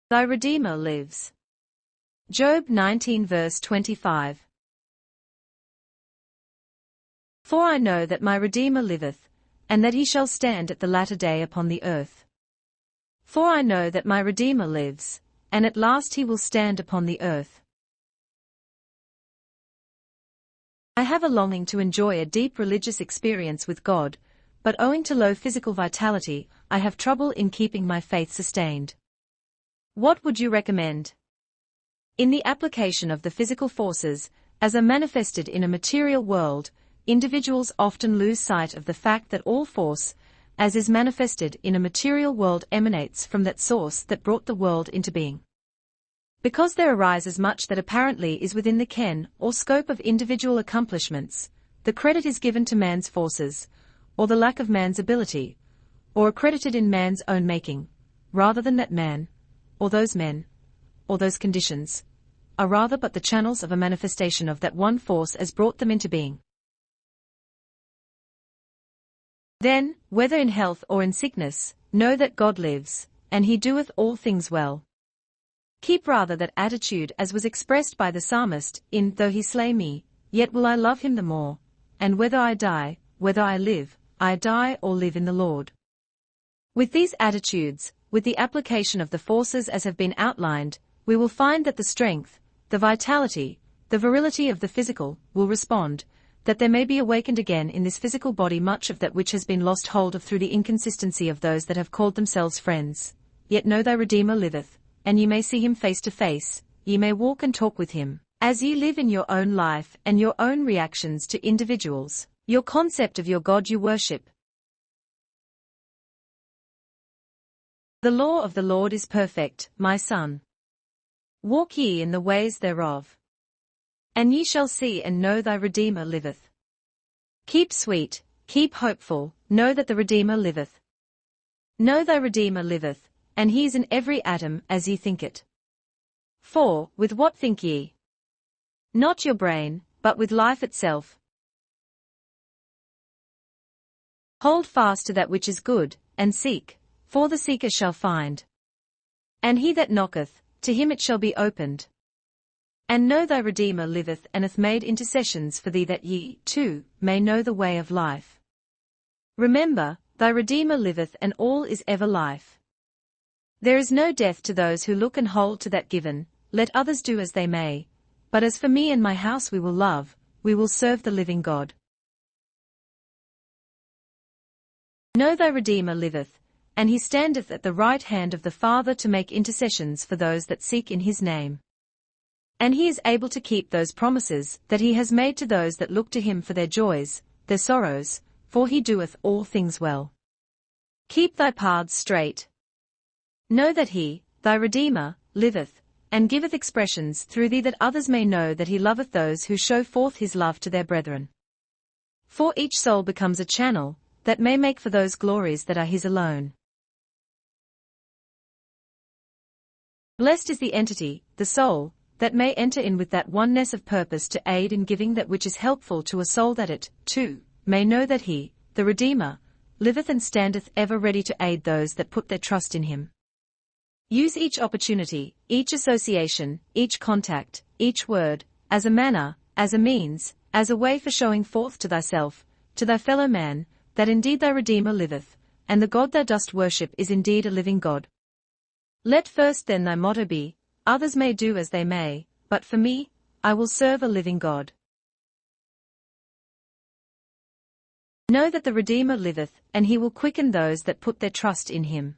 Thy Redeemer lives. Job 19 verse 25. For I know that my Redeemer liveth, and that he shall stand at the latter day upon the earth. For I know that my Redeemer lives, and at last he will stand upon the earth. I have a longing to enjoy a deep religious experience with God, but owing to low physical vitality, I have trouble in keeping my faith sustained. What would you recommend? In the application of the physical forces, as are manifested in a material world, individuals often lose sight of the fact that all force, as is manifested in a material world, emanates from that source that brought the world into being. Because there arises much that apparently is within the ken or scope of individual accomplishments, the credit is given to man's forces, or the lack of man's ability, or accredited in man's own making, rather than that man, or those men, or those conditions, are rather but the channels of a manifestation of that one force as brought them into being. Then, whether in health or in sickness, know that God lives, and he doeth all things well. Keep rather that attitude as was expressed by the psalmist in "Though he slay me, yet will I love him the more, and whether I die, whether I live, I die or live in the Lord." With these attitudes, with the application of the forces as have been outlined, we will find that the strength, the vitality, the virility of the physical will respond, that there may be awakened again in this physical body much of that which has been lost hold of through the inconsistency of those that have called themselves friends. Yet know thy Redeemer liveth, and ye may see him face to face, ye may walk and talk with him, as ye live in your own life and your own reactions to individuals, your concept of your God you worship. The law of the Lord is perfect, my son. Walk ye in the ways thereof. And ye shall see and know thy Redeemer liveth. Keep sweet, keep hopeful, know that the Redeemer liveth. Know thy Redeemer liveth, and he is in every atom as ye think it. For, with what think ye? Not your brain, but with life itself. Hold fast to that which is good, and seek, for the seeker shall find. And he that knocketh, to him it shall be opened. And know thy Redeemer liveth and hath made intercessions for thee that ye, too, may know the way of life. Remember, thy Redeemer liveth and all is ever life. There is no death to those who look and hold to that given, let others do as they may, but as for me and my house we will love, we will serve the living God. Know thy Redeemer liveth, and he standeth at the right hand of the Father to make intercessions for those that seek in his name. And he is able to keep those promises that he has made to those that look to him for their joys, their sorrows, for he doeth all things well. Keep thy paths straight. Know that he, thy Redeemer, liveth, and giveth expressions through thee that others may know that he loveth those who show forth his love to their brethren. For each soul becomes a channel, that may make for those glories that are his alone. Blessed is the entity, the soul, that may enter in with that oneness of purpose to aid in giving that which is helpful to a soul that it, too, may know that he, the Redeemer, liveth and standeth ever ready to aid those that put their trust in him. Use each opportunity, each association, each contact, each word, as a manner, as a means, as a way for showing forth to thyself, to thy fellow man, that indeed thy Redeemer liveth, and the God thou dost worship is indeed a living God. Let first then thy motto be, others may do as they may, but for me, I will serve a living God. Know that the Redeemer liveth, and he will quicken those that put their trust in him.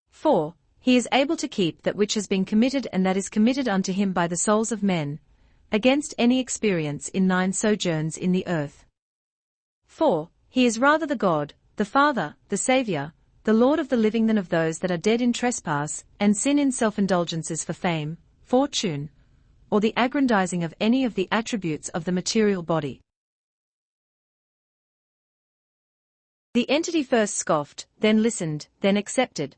For, he is able to keep that which has been committed and that is committed unto him by the souls of men, against any experience in 9 sojourns in the earth. For, he is rather the God, the Father, the Saviour, the Lord of the living than of those that are dead in trespass, and sin in self-indulgences for fame, fortune, or the aggrandizing of any of the attributes of the material body. The entity first scoffed, then listened, then accepted.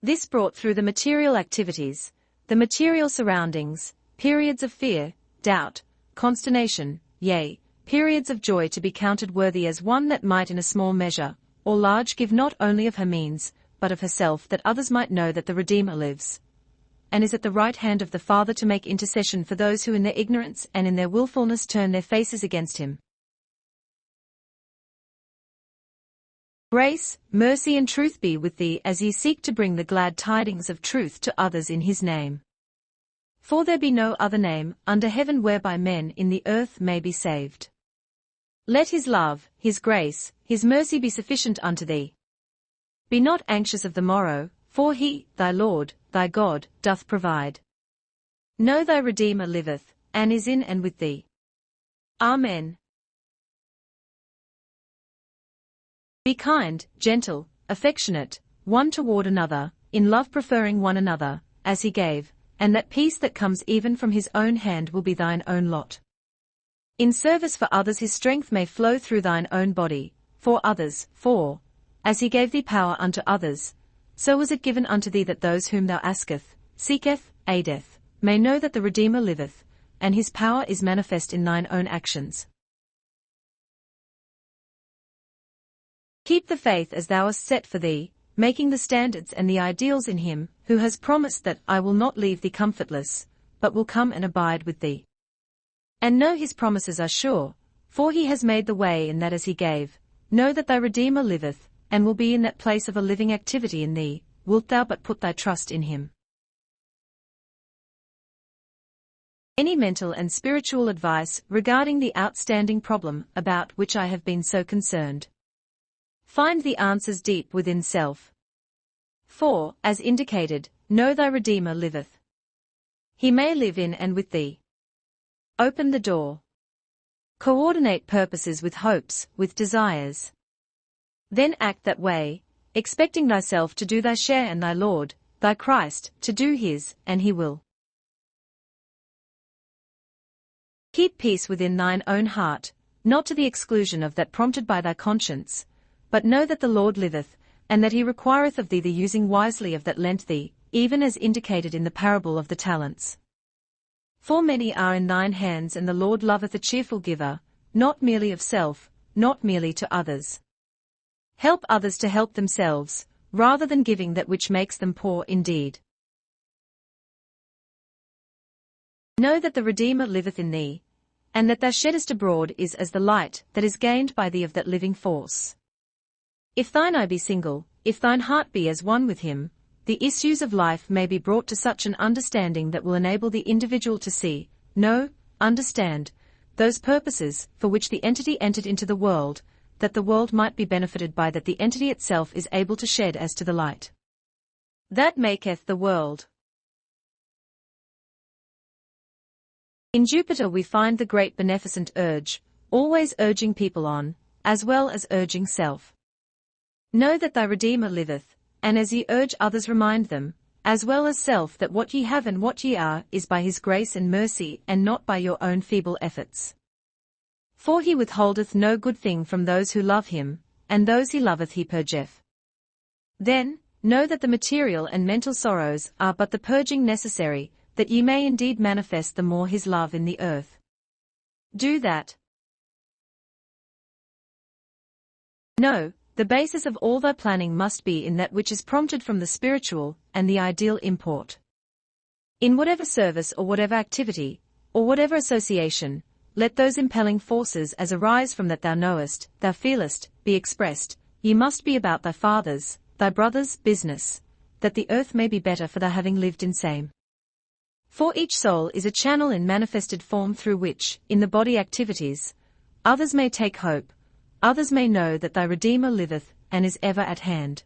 This brought through the material activities, the material surroundings, periods of fear, doubt, consternation, yea, periods of joy to be counted worthy as one that might in a small measure, or large give not only of her means, but of herself, that others might know that the Redeemer lives, and is at the right hand of the Father to make intercession for those who in their ignorance and in their willfulness turn their faces against him. Grace, mercy and truth be with thee as ye seek to bring the glad tidings of truth to others in his name. For there be no other name under heaven whereby men in the earth may be saved. Let his love, his grace, his mercy be sufficient unto thee. Be not anxious of the morrow, for he, thy Lord, thy God, doth provide. Know thy Redeemer liveth, and is in and with thee. Amen. Be kind, gentle, affectionate, one toward another, in love preferring one another, as he gave, and that peace that comes even from his own hand will be thine own lot. In service for others his strength may flow through thine own body, for others, for, as he gave thee power unto others, so was it given unto thee that those whom thou asketh, seeketh, aideth, may know that the Redeemer liveth, and his power is manifest in thine own actions. Keep the faith as thou hast set for thee, making the standards and the ideals in him, who has promised that I will not leave thee comfortless, but will come and abide with thee. And know his promises are sure, for he has made the way in that as he gave. Know that thy Redeemer liveth, and will be in that place of a living activity in thee, wilt thou but put thy trust in him. Any mental and spiritual advice regarding the outstanding problem about which I have been so concerned. Find the answers deep within self. For, as indicated, know thy Redeemer liveth. He may live in and with thee. Open the door. Coordinate purposes with hopes, with desires. Then act that way, expecting thyself to do thy share and thy Lord, thy Christ, to do his, and he will. Keep peace within thine own heart, not to the exclusion of that prompted by thy conscience, but know that the Lord liveth, and that he requireth of thee the using wisely of that lent thee, even as indicated in the parable of the talents. For many are in thine hands, and the Lord loveth a cheerful giver, not merely of self, not merely to others. Help others to help themselves, rather than giving that which makes them poor indeed. Know that the Redeemer liveth in thee, and that thou sheddest abroad is as the light that is gained by thee of that living force. If thine eye be single, if thine heart be as one with him, the issues of life may be brought to such an understanding that will enable the individual to see, know, understand, those purposes for which the entity entered into the world, that the world might be benefited by, that the entity itself is able to shed as to the light that maketh the world. In Jupiter we find the great beneficent urge, always urging people on, as well as urging self. Know that thy Redeemer liveth, and as ye urge others remind them, as well as self, that what ye have and what ye are is by his grace and mercy, and not by your own feeble efforts. For he withholdeth no good thing from those who love him, and those he loveth he purgeth. Then, know that the material and mental sorrows are but the purging necessary, that ye may indeed manifest the more his love in the earth. Do that. No, the basis of all thy planning must be in that which is prompted from the spiritual and the ideal import. In whatever service or whatever activity, or whatever association, let those impelling forces as arise from that thou knowest, thou feelest, be expressed. Ye must be about thy Father's, thy brother's business, that the earth may be better for thy having lived in same. For each soul is a channel in manifested form through which, in the body activities, others may take hope, others may know that thy Redeemer liveth, and is ever at hand.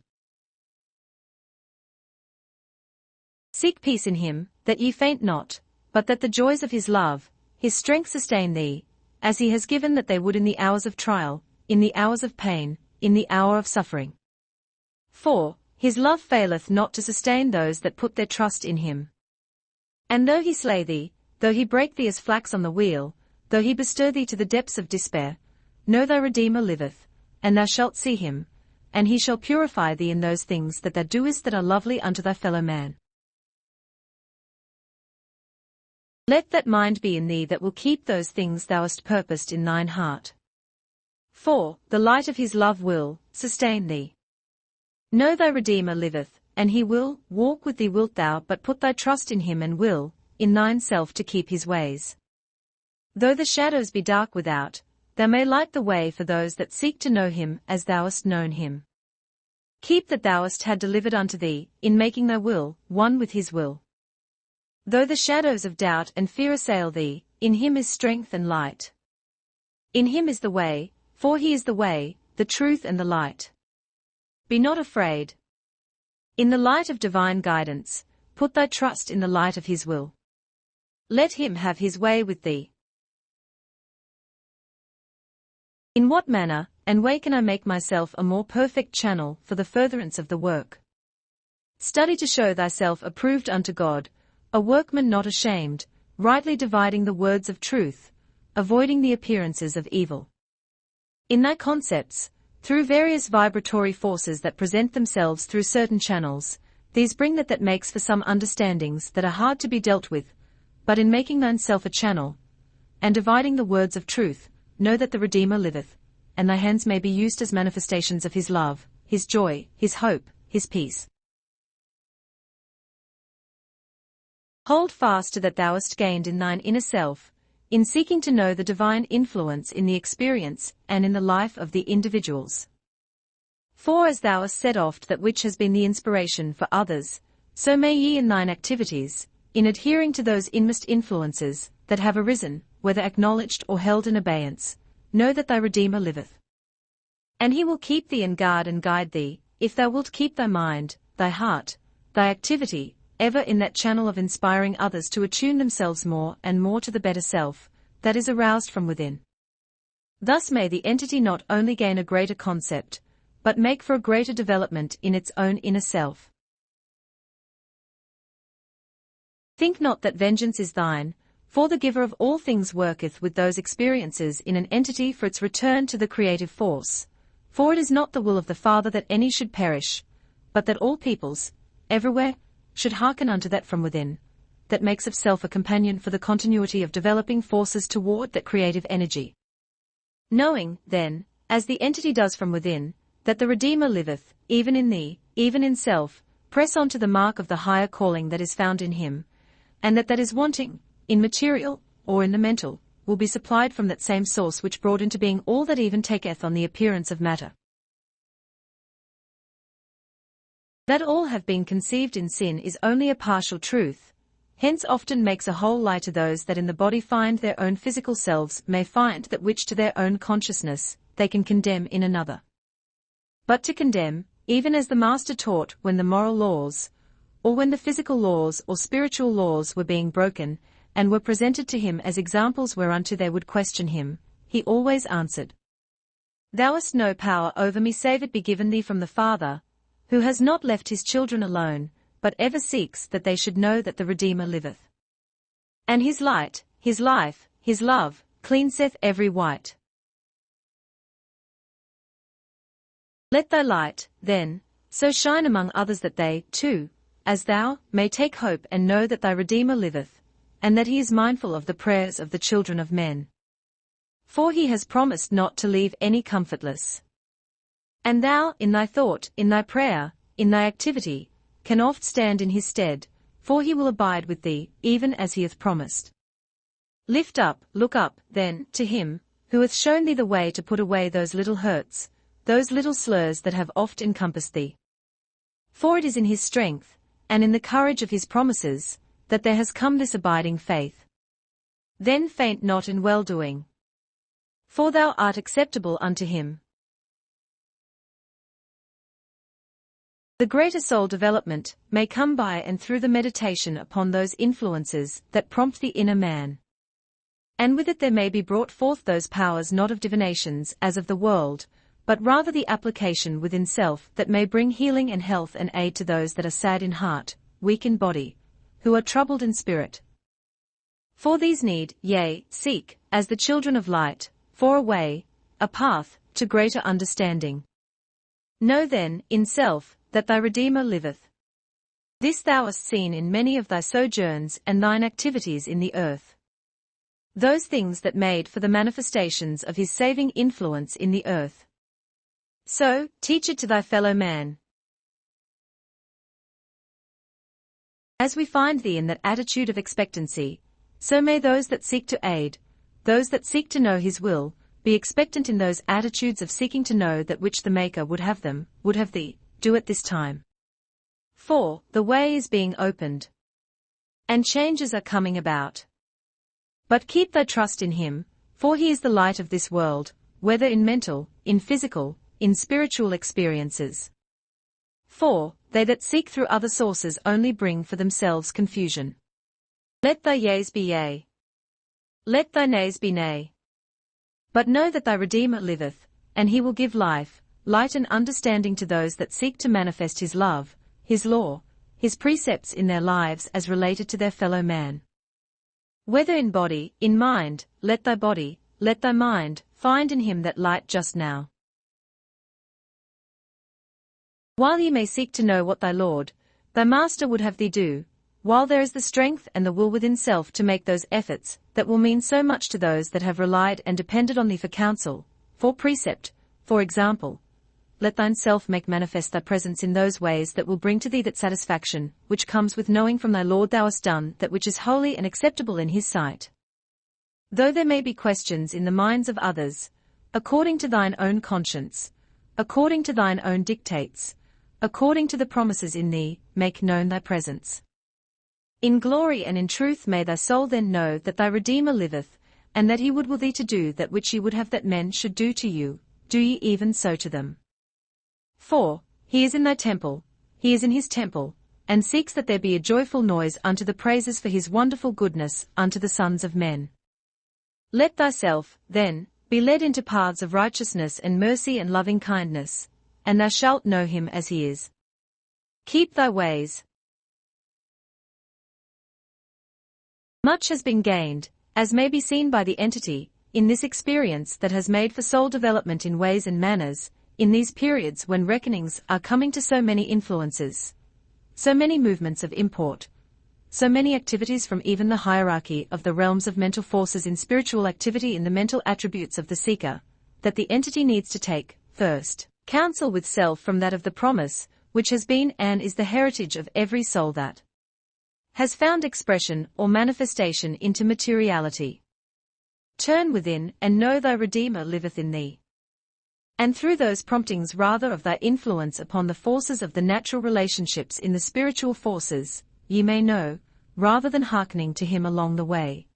Seek peace in him, that ye faint not, but that the joys of his love, his strength sustain thee, as he has given that they would in the hours of trial, in the hours of pain, in the hour of suffering. For, his love faileth not to sustain those that put their trust in him. And though he slay thee, though he break thee as flax on the wheel, though he bestir thee to the depths of despair, know thy Redeemer liveth, and thou shalt see him, and he shall purify thee in those things that thou doest that are lovely unto thy fellow man. Let that mind be in thee that will keep those things thou hast purposed in thine heart. For, the light of his love will sustain thee. Know thy Redeemer liveth, and he will walk with thee. Wilt thou but put thy trust in him, and will, in thine self to keep his ways? Though the shadows be dark without, thou may light the way for those that seek to know him as thou hast known him. Keep that thou hast had delivered unto thee, in making thy will one with his will. Though the shadows of doubt and fear assail thee, in him is strength and light. In him is the way, for he is the way, the truth and the light. Be not afraid. In the light of divine guidance, put thy trust in the light of his will. Let him have his way with thee. In what manner and way can I make myself a more perfect channel for the furtherance of the work? Study to show thyself approved unto God, a workman not ashamed, rightly dividing the words of truth, avoiding the appearances of evil. In thy concepts, through various vibratory forces that present themselves through certain channels, these bring that makes for some understandings that are hard to be dealt with, but in making thyself a channel, and dividing the words of truth, know that the Redeemer liveth, and thy hands may be used as manifestations of his love, his joy, his hope, his peace. Hold fast to that thou hast gained in thine inner self, in seeking to know the divine influence in the experience and in the life of the individuals. For as thou hast said oft that which has been the inspiration for others, so may ye in thine activities, in adhering to those inmost influences that have arisen, whether acknowledged or held in abeyance, know that thy Redeemer liveth. And he will keep thee and guide thee, if thou wilt keep thy mind, thy heart, thy activity, ever in that channel of inspiring others to attune themselves more and more to the better self, that is aroused from within. Thus may the entity not only gain a greater concept, but make for a greater development in its own inner self. Think not that vengeance is thine, for the giver of all things worketh with those experiences in an entity for its return to the creative force. For it is not the will of the Father that any should perish, but that all peoples, everywhere, should hearken unto that from within, that makes of self a companion for the continuity of developing forces toward that creative energy. Knowing, then, as the entity does from within, that the Redeemer liveth, even in thee, even in self, press on to the mark of the higher calling that is found in him, and that is wanting, in material, or in the mental, will be supplied from that same source which brought into being all that even taketh on the appearance of matter. That all have been conceived in sin is only a partial truth, hence often makes a whole lie to those that in the body find their own physical selves may find that which to their own consciousness they can condemn in another. But to condemn, even as the Master taught when the moral laws, or when the physical laws or spiritual laws were being broken, and were presented to him as examples whereunto they would question him, he always answered, Thou hast no power over me save it be given thee from the Father, who has not left his children alone, but ever seeks that they should know that the Redeemer liveth. And his light, his life, his love, cleanseth every white. Let thy light, then, so shine among others that they, too, as thou, may take hope and know that thy Redeemer liveth, and that he is mindful of the prayers of the children of men. For he has promised not to leave any comfortless. And thou, in thy thought, in thy prayer, in thy activity, can oft stand in his stead, for he will abide with thee, even as he hath promised. Lift up, look up, then, to him, who hath shown thee the way to put away those little hurts, those little slurs that have oft encompassed thee. For it is in his strength, and in the courage of his promises, that there has come this abiding faith. Then faint not in well-doing, for thou art acceptable unto him. The greater soul development may come by and through the meditation upon those influences that prompt the inner man. And with it there may be brought forth those powers not of divinations as of the world, but rather the application within self that may bring healing and health and aid to those that are sad in heart, weak in body, who are troubled in spirit. For these need, yea, seek, as the children of light, for a way, a path, to greater understanding. Know then, in self, that thy Redeemer liveth. This thou hast seen in many of thy sojourns and thine activities in the earth. Those things that made for the manifestations of his saving influence in the earth. So, teach it to thy fellow man. As we find thee in that attitude of expectancy, so may those that seek to aid, those that seek to know his will, be expectant in those attitudes of seeking to know that which the Maker would have thee, do at this time. For, the way is being opened, and changes are coming about. But keep thy trust in him, for he is the light of this world, whether in mental, in physical, in spiritual experiences. For, they that seek through other sources only bring for themselves confusion. Let thy yeas be yea. Let thy nays be nay. But know that thy Redeemer liveth, and he will give life, light and understanding to those that seek to manifest his love, his law, his precepts in their lives as related to their fellow man. Whether in body, in mind, let thy mind, find in him that light just now. While ye may seek to know what thy Lord, thy Master would have thee do, while there is the strength and the will within self to make those efforts, that will mean so much to those that have relied and depended on thee for counsel, for precept, for example, let thine self make manifest thy presence in those ways that will bring to thee that satisfaction, which comes with knowing from thy Lord thou hast done that which is holy and acceptable in his sight. Though there may be questions in the minds of others, according to thine own conscience, according to thine own dictates, according to the promises in thee, make known thy presence. In glory and in truth may thy soul then know that thy Redeemer liveth, and that he would will thee to do that which ye would have that men should do to you, do ye even so to them. For, he is in thy temple, he is in his temple, and seeks that there be a joyful noise unto the praises for his wonderful goodness unto the sons of men. Let thyself, then, be led into paths of righteousness and mercy and loving kindness, and thou shalt know him as he is. Keep thy ways. Much has been gained, as may be seen by the entity, in this experience that has made for soul development in ways and manners, in these periods when reckonings are coming to so many influences, so many movements of import, so many activities from even the hierarchy of the realms of mental forces in spiritual activity in the mental attributes of the seeker, that the entity needs to take, first, counsel with self from that of the promise, which has been and is the heritage of every soul that has found expression or manifestation into materiality. Turn within and know thy Redeemer liveth in thee. And through those promptings rather of thy influence upon the forces of the natural relationships in the spiritual forces, ye may know, rather than hearkening to him along the way.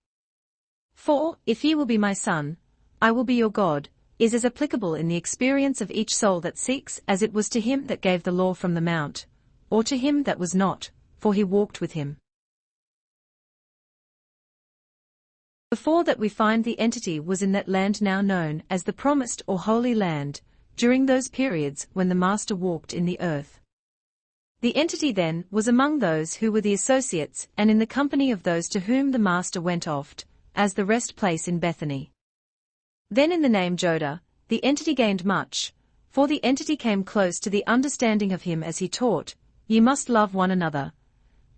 For, if ye will be my son, I will be your God, is as applicable in the experience of each soul that seeks as it was to him that gave the law from the mount, or to him that was not, for he walked with him. Before that we find the entity was in that land now known as the promised or holy land, during those periods when the Master walked in the earth. The entity then was among those who were the associates and in the company of those to whom the Master went oft, as the rest place in Bethany. Then in the name Jodah, the entity gained much, for the entity came close to the understanding of him as he taught, ye must love one another,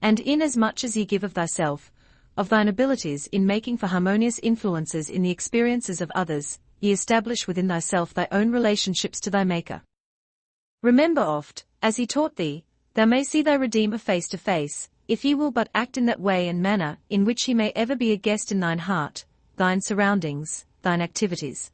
and inasmuch as ye give of thyself, of thine abilities in making for harmonious influences in the experiences of others, ye establish within thyself thy own relationships to thy Maker. Remember oft, as he taught thee, thou may see thy Redeemer face to face, if ye will but act in that way and manner in which he may ever be a guest in thine heart, thine surroundings, thine activities.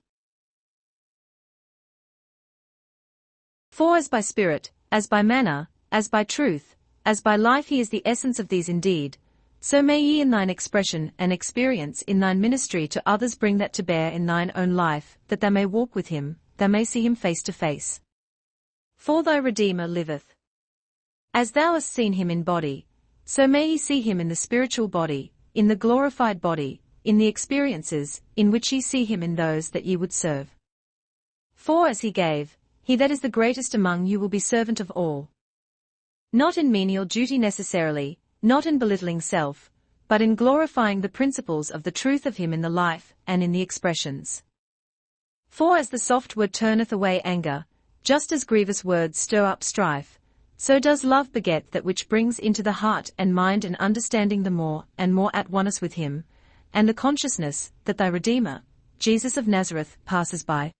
For as by spirit, as by manner, as by truth, as by life he is the essence of these indeed, so may ye in thine expression and experience in thine ministry to others bring that to bear in thine own life, that thou may walk with him, thou may see him face to face. For thy Redeemer liveth. As thou hast seen him in body, so may ye see him in the spiritual body, in the glorified body, in the experiences, in which ye see him in those that ye would serve. For as he gave, he that is the greatest among you will be servant of all. Not in menial duty necessarily, not in belittling self, but in glorifying the principles of the truth of him in the life and in the expressions. For as the soft word turneth away anger, just as grievous words stir up strife, so does love beget that which brings into the heart and mind and understanding the more and more at oneness with him, and the consciousness that thy Redeemer, Jesus of Nazareth, passes by.